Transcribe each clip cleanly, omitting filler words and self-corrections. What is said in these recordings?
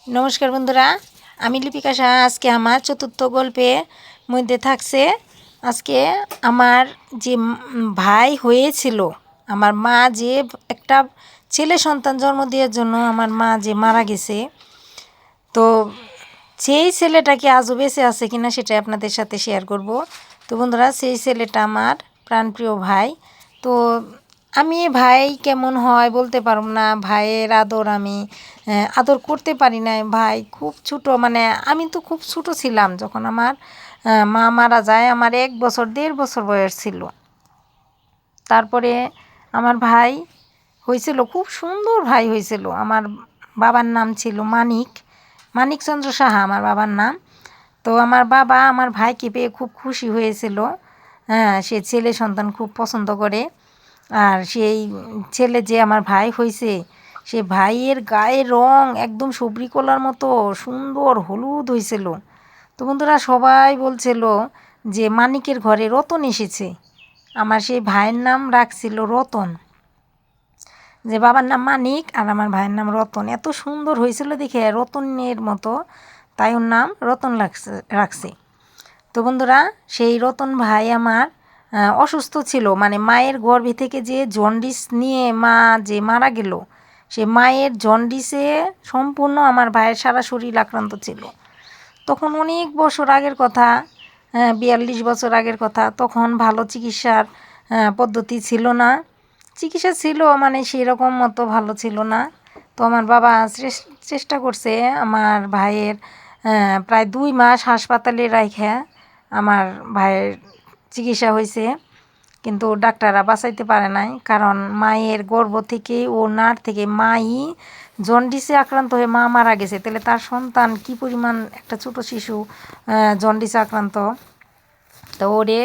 নমস্কার বন্ধুরা, আমি লিপিকা সাহা। আজকে আমার চতুর্থ গল্পের মধ্যে থাকছে আজকে আমার যে ভাই হয়েছিল, আমার মা যে একটা ছেলে সন্তান জন্ম দেওয়ার জন্য আমার মা যে মারা গেছে, তো সেই ছেলেটা কি আজও বেঁচে আছে কিনা সেটাই আপনাদের সাথে শেয়ার করব। তো বন্ধুরা, সেই ছেলেটা আমার প্রাণপ্রিয় ভাই। তো আমি ভাই কেমন হয় বলতে পারব না, ভাইয়ের আদর আমি আদর করতে পারি না। ভাই খুব ছোট, মানে আমি তো খুব ছোট ছিলাম যখন আমার মা মারা যায়। আমার 1 বছর 1.5 বছর বয়স ছিল। তারপরে আমার ভাই হয়েছিল, খুব সুন্দর ভাই হয়েছিল। আমার বাবার নাম ছিল মানিকচন্দ্র সাহা আমার বাবার নাম। তো আমার বাবা আমার ভাইকে পেয়ে খুব খুশি হয়েছিল। হ্যাঁ, সে ছেলে সন্তান খুব পছন্দ করে। আর সেই ছেলে যে আমার ভাই হয়েছে, সে ভাইয়ের গায়ের রং একদম সবরি কলার মতো সুন্দর হলুদ হয়েছিল। তো বন্ধুরা, সবাই বলছিল যে মানিকের ঘরে রতন এসেছে। আমার সেই ভাইয়ের নাম রাখছিল রতন, যে বাবার নাম মানিক আর আমার ভাইয়ের নাম রতন। এত সুন্দর হয়েছিল দেখে, রতনের মতো, তাই ওর নাম রতন রাখছে। তো বন্ধুরা, সেই রতন ভাই আমার অসুস্থ ছিল, মানে মায়ের গর্ভে থেকে যে জন্ডিস নিয়ে মা যে মারা গেল, সে মায়ের জন্ডিসে সম্পূর্ণ আমার ভাইয়ের সারা শরীর আক্রান্ত ছিল। তখন অনেক বছর আগের কথা, 42 বছর আগের কথা। তখন ভালো চিকিৎসার পদ্ধতি ছিল না। চিকিৎসা ছিল, মানে সেরকম মতো ভালো ছিল না। তো আমার বাবা চেষ্টা করছে আমার ভাইয়ের প্রায় 2 মাস হাসপাতালে রাইখা আমার ভাইয়ের চিকিৎসা হয়েছে, কিন্তু ডাক্তাররা বাঁচাইতে পারে নাই। কারণ মায়ের গর্ভ থেকে ও নার থেকে মাই জন্ডিসে আক্রান্ত হয়ে মা মারা গেছে, তাহলে তার সন্তান কি পরিমাণ একটা ছোট শিশু জন্ডিসে আক্রান্ত। তো ওরে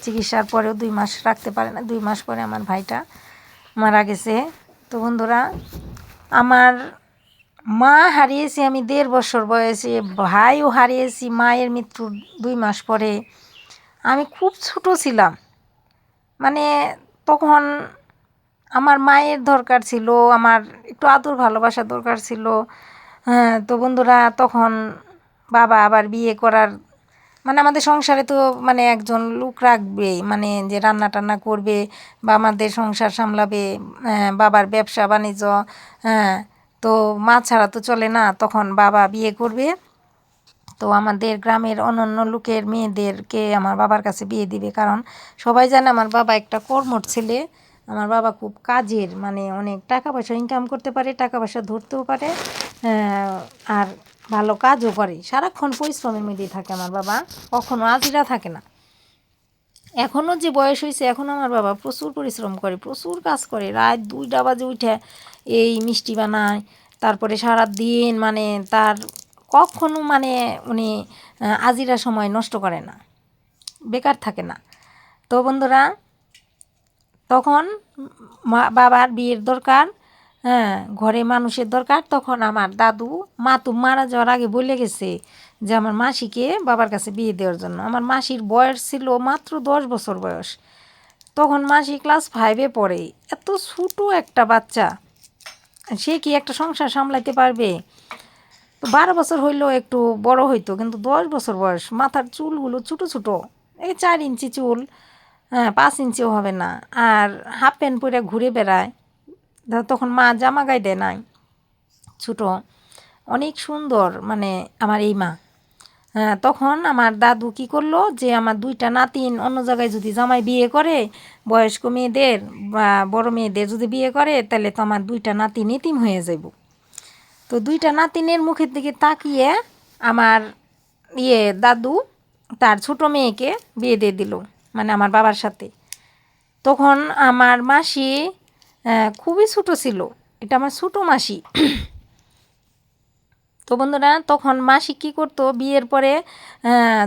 চিকিৎসার পরেও 2 মাস রাখতে পারে না। 2 মাস পরে আমার ভাইটা মারা গেছে। তো বন্ধুরা, আমার মা হারিয়েছি আমি 1.5 বছর বয়সে, ভাইও হারিয়েছি মায়ের মৃত্যুর 2 মাস পরে। আমি খুব ছোট ছিলাম, মানে তখন আমার মায়ের দরকার ছিল, আমার একটু আদর ভালোবাসার দরকার ছিল। হ্যাঁ, তো বন্ধুরা, তখন বাবা আবার বিয়ে করার, মানে আমাদের সংসারে তো মানে একজন লোক রাখবেই, মানে যে রান্না টান্না করবে বা আমাদের সংসার সামলাবে, বাবার ব্যবসা বাণিজ্য। হ্যাঁ, তো মা ছাড়া তো চলে না। তখন বাবা বিয়ে করবে, তো আমাদের গ্রামের অন্যান্য লোকের মেয়েদেরকে আমার বাবার কাছে বিয়ে দিবে। কারণ সবাই জানে আমার বাবা একটা কর্মঠ ছেলে। আমার বাবা খুব কাজের, মানে অনেক টাকা পয়সা ইনকাম করতে পারে, টাকা পয়সা ধরতেও পারে, আর ভালো কাজও করে। সারাক্ষণ পরিশ্রমের মধ্যেই থাকে আমার বাবা, কখনো আজিরা থাকে না। এখনও যে বয়স হয়েছে, এখনও আমার বাবা প্রচুর পরিশ্রম করে, প্রচুর কাজ করে। রাত 2টা বাজে উঠে এই মিষ্টি বানায়, তারপরে সারা দিন, মানে তার কখনো মানে উনি আজিরা সময় নষ্ট করে না, বেকার থাকে না। তো বন্ধুরা, তখন বাবার বিয়ের দরকার, হ্যাঁ, ঘরে মানুষের দরকার। তখন আমার দাদু, মা তো মারা যাওয়ার আগে বলে গেছে যে আমার মাসিকে বাবার কাছে বিয়ে দেওয়ার জন্য। আমার মাসির বয়স ছিল মাত্র 10 বছর বয়স। তখন মাসি ক্লাস 5-এ পড়ে। এত ছোটো একটা বাচ্চা, সে কি একটা সংসার সামলাইতে পারবে? তো 12 বছর হইলেও একটু বড় হইতো, কিন্তু 10 বছর বয়স, মাথার চুলগুলো ছোটো ছোটো, এই 4 ইঞ্চি চুল, হ্যাঁ 5 ইঞ্চিও হবে না। আর হাফ প্যান্ট পরে ঘুরে বেড়ায়। তখন মা জামা গায়ে দেয় নাই, ছোটো, অনেক সুন্দর, মানে আমার এই মা। হ্যাঁ, তখন আমার দাদু কী করলো, যে আমার 2টা নাতিন অন্য জায়গায় যদি জামাই বিয়ে করে, বয়স্ক মেয়েদের বা বড় মেয়েদের যদি বিয়ে করে, তাহলে তো আমার 2টা নাতিন এতিম হয়ে যাব। তো 2টা নাতিনের মুখের দিকে তাকিয়ে আমার দাদু তার ছোটো মেয়েকে বিয়ে দিয়ে দিল, মানে আমার বাবার সাথে। তখন আমার মাসি খুবই ছোটো ছিল, এটা আমার ছোটো মাসি। তো বন্ধুরা, তখন মাসি কী করতো, বিয়ের পরে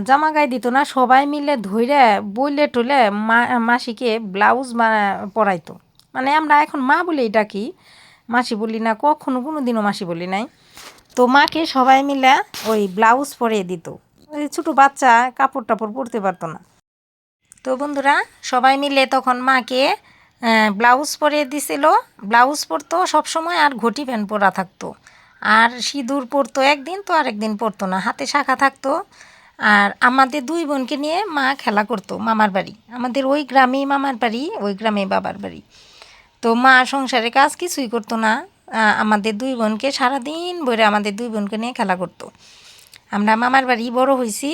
জামা গায়ে দিত না, সবাই মিলে ধইরে বইলে টলে মাসিকে ব্লাউজ পরাইতো। মানে আমরা এখন মা বলেই ডাকি, মাসি বলি না, কখনো কোনো দিনও মাসি বলি নাই। তো মাকে সবাই মিলে ওই ব্লাউজ পরিয়ে দিত। ওই ছোটো বাচ্চা কাপড় টাপড় পরতে পারতো না। তো বন্ধুরা, সবাই মিলে তখন মাকে ব্লাউজ পরিয়ে দিছিল। ব্লাউজ পরতো সবসময়, আর ঘটি প্যান্ট পরা থাকতো। আর সিঁদুর পরতো একদিন তো আরেকদিন পরতো না, হাতে শাঁখা থাকতো। আর আমাদের দুই বোনকে নিয়ে মা খেলা করতো মামার বাড়ি, আমাদের ওই গ্রামেই মামার বাড়ি, ওই গ্রামেই বাবার বাড়ি। তো মা সংসারে কাজ কিছুই করতো না, আমাদের দুই বোনকে সারাদিন ভরে আমাদের দুই বোনকে নিয়ে খেলা করতো। আমরা মামার বাড়ি বড় হয়েছি।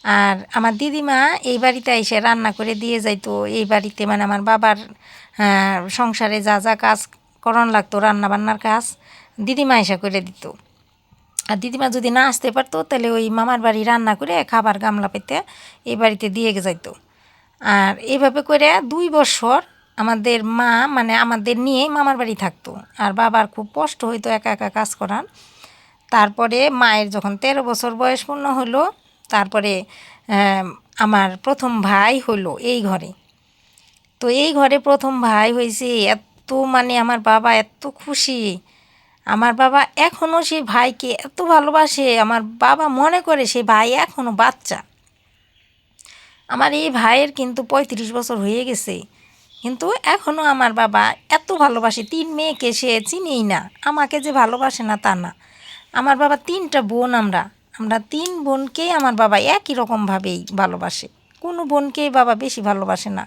আর আমার দিদিমা এই বাড়িতে এসে রান্না করে দিয়ে যাইতো। এই বাড়িতে মানে আমার বাবার সংসারে যা যা কাজ করণ লাগতো, রান্না বান্নার কাজ দিদিমা এসে করে দিত। আর দিদিমা যদি না আসতে পারতো তাহলে ওই মামার বাড়ি রান্না করে খাবার গামলা পেতে এই বাড়িতে দিয়ে যাইতো। আর এইভাবে করে 2 বছর আমাদের মা মানে আমাদের নিয়ে মামার বাড়ি থাকতো। আর বাবার খুব কষ্ট হইতো একা একা কাজ করার। তারপরে মায়ের যখন 13 বছর বয়স পূর্ণ হলো, তারপরে আমার প্রথম ভাই হলো এই ঘরে। তো এই ঘরে প্রথম ভাই হয়েছে, এত মানে আমার বাবা এত খুশি। আমার বাবা এখনও সেই ভাইকে এত ভালোবাসে, আমার বাবা মনে করে সেই ভাই এখনও বাচ্চা। আমার এই ভাইয়ের কিন্তু 35 বছর হয়ে গেছে, কিন্তু এখনও আমার বাবা এত ভালোবাসে। 3 মেয়েকে সে চিনেই না, আমাকে যে ভালোবাসে না তা না। আমার বাবা 3টা বোন, আমরা 3 বোনকেই আমার বাবা একই রকমভাবেই ভালোবাসে। কোনো বোনকেই বাবা বেশি ভালোবাসে না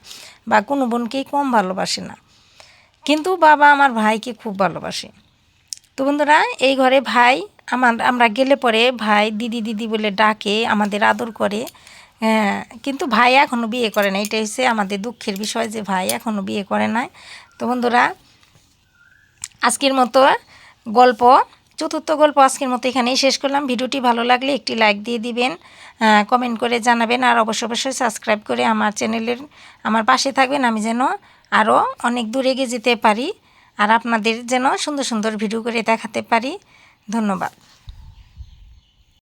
বা কোনো বোনকেই কম ভালোবাসে না, কিন্তু বাবা আমার ভাইকে খুব ভালোবাসে। তো বন্ধুরা, এই ঘরে ভাই আমরা গেলে পরে ভাই দিদি দিদি বলে ডাকে, আমাদের আদর করে। কিন্তু ভাই এখনও বিয়ে করে না, এটা হচ্ছে আমাদের দুঃখের বিষয় যে ভাই এখনও বিয়ে করে নাই। তো বন্ধুরা, আজকের মতো গল্প, চতুর্থ গল্প আজকের মতো এখানেই শেষ করলাম। ভিডিওটি ভালো লাগলে একটি লাইক দিয়ে দিবেন, কমেন্ট করে জানাবেন, আর অবশ্যই সাবস্ক্রাইব করে আমার চ্যানেলের আমার পাশে থাকবেন, আমি যেন আরও অনেক দূর এগিয়ে যেতে পারি আর আপনাদের যেন সুন্দর সুন্দর ভিডিও করে দেখাতে পারি। ধন্যবাদ।